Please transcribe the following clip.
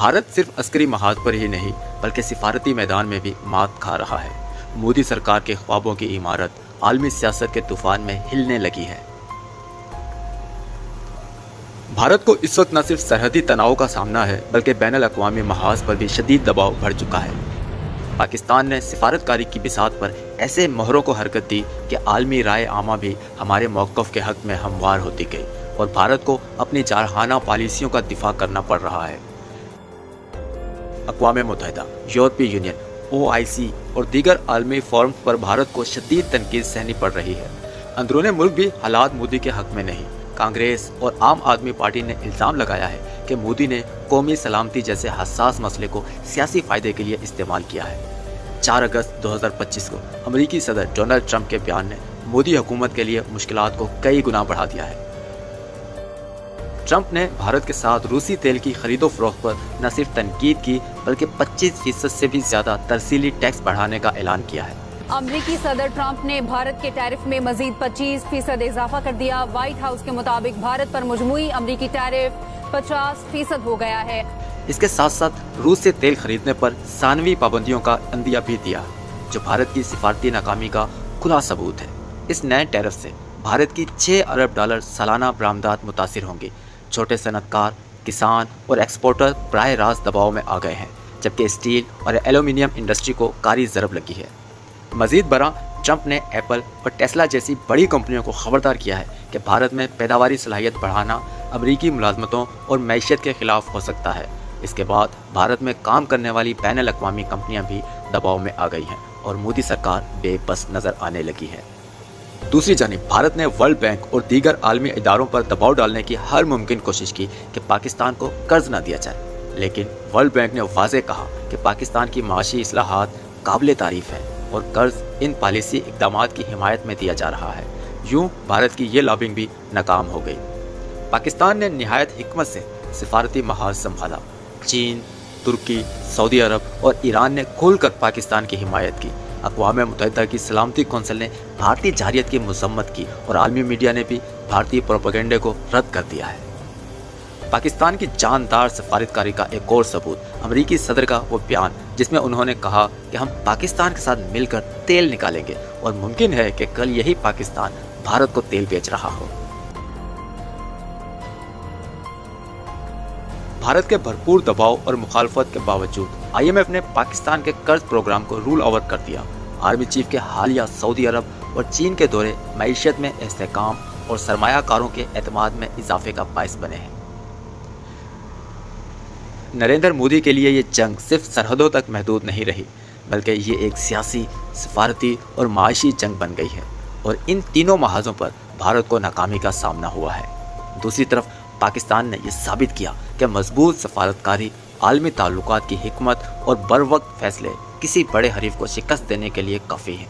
भारत सिर्फ अस्करी महाज पर ही नहीं बल्कि सिफारती मैदान में भी मात खा रहा है। मोदी सरकार के ख्वाबों की इमारत आलमी सियासत के तूफान में हिलने लगी है। भारत को इस वक्त न सिर्फ सरहदी तनाव का सामना है बल्कि बैनुल अक़वामी महाज पर भी शदीद दबाव बढ़ चुका है। पाकिस्तान ने सिफारतकारी की बिसात पर ऐसे मोहरों को हरकत दी कि आलमी राय आमा भी हमारे मौक़िफ़ के हक़ में हमवार होती गई और भारत को अपनी जारहाना पॉलिसियों का दिफा करना पड़ रहा है। अक़वाम मुत्तहिदा, यूरोपीय यूनियन, OIC और दीगर आलमी फोरम पर भारत को शदीद तनकीद सहनी पड़ रही है। अंदरूनी मुल्क भी हालात मोदी के हक़ में नहीं। कांग्रेस और आम आदमी पार्टी ने इल्ज़ाम लगाया है कि मोदी ने कौमी सलामती जैसे हसास मसले को सियासी फ़ायदे के लिए इस्तेमाल किया है। 4 अगस्त 2025 को अमरीकी सदर डोनाल्ड ट्रंप के बयान ने मोदी हुकूमत के लिए मुश्किलात को कई गुना बढ़ा दिया है। ट्रंप ने भारत के साथ रूसी तेल की खरीदो फरोख्त पर न सिर्फ तनकीद की बल्कि 25% से भी ज़्यादा तरसीली टैक्स बढ़ाने का ऐलान किया है। अमरीकी सदर ट्रंप ने भारत के टैरिफ में मजीद 25% इजाफा कर दिया। व्हाइट हाउस के मुताबिक भारत पर मजमूई अमरीकी टैरिफ 50% हो गया है। इसके साथ साथ रूस से तेल खरीदने पर सानवी पाबंदियों का अंदिया भी दिया, जो भारत की सिफारती नाकामी का खुला सबूत है। इस नए टैरिफ से भारत की $6 अरब सालाना बरामदात मुतासिर होंगी। छोटे सनतकार, किसान और एक्सपोर्टर बराह रास्त दबाव में आ गए हैं, जबकि स्टील और एल्यूमिनियम इंडस्ट्री को कारी ज़रब लगी है। मजीद बरआं, ट्रंप ने एप्पल और टेस्ला जैसी बड़ी कंपनियों को खबरदार किया है कि भारत में पैदावारी सलाहियत बढ़ाना अमरीकी मुलाजमतों और मैशियत के खिलाफ हो सकता है। इसके बाद भारत में काम करने वाली बैनुल अक़वामी कंपनियां भी दबाव में आ गई हैं और मोदी सरकार बेबस नज़र आने लगी है। दूसरी जानिब भारत ने वर्ल्ड बैंक और दीगर आलमी इदारों पर दबाव डालने की हर मुमकिन कोशिश की कि पाकिस्तान को कर्ज न दिया जाए, लेकिन वर्ल्ड बैंक ने वाज़ेह कहा कि पाकिस्तान की माशी इस्लाहात काबिल तारीफ़ है और कर्ज इन पॉलिसी इक़दामात की हिमायत में दिया जा रहा है। यूँ भारत की ये लॉबिंग भी नाकाम हो गई। पाकिस्तान ने निहायत हिकमत से सिफारती महाज संभाला। चीन, तुर्की, सऊदी अरब और ईरान ने खुलकर पाकिस्तान की हिमायत की। अक़वाम मुत्तहिदा की सलामती कौंसिल ने भारतीय जारियत की मज़म्मत की और आलमी मीडिया ने भी भारतीय प्रोपेगेंडे को रद्द कर दिया है। पाकिस्तान की जानदार सफारतकारी का एक और सबूत अमरीकी सदर का वो बयान, जिसमें उन्होंने कहा कि हम पाकिस्तान के साथ मिलकर तेल निकालेंगे और मुमकिन है कि कल यही पाकिस्तान भारत को तेल बेच रहा हो। भारत के भरपूर दबाव और मुखालफत के बावजूद IMF ने पाकिस्तान के कर्ज प्रोग्राम को रूल ओवर कर दिया। आर्मी चीफ के हालिया सऊदी अरब और चीन के दौरे मईशत में इस्तेहकाम और सरमायाकारों के एतमाद में इजाफे का बाइस बने हैं। नरेंद्र मोदी के लिए ये जंग सिर्फ सरहदों तक महदूद नहीं रही, बल्कि ये एक सियासी, सफारती और माशी जंग बन गई है और इन तीनों महाजों पर भारत को नाकामी का सामना हुआ है। दूसरी तरफ पाकिस्तान ने यह साबित किया कि मजबूत सफारतकारी, आलमी ताल्लुकात की हिकमत और बरवक्त फैसले किसी बड़े हरीफ को शिकस्त देने के लिए काफ़ी हैं।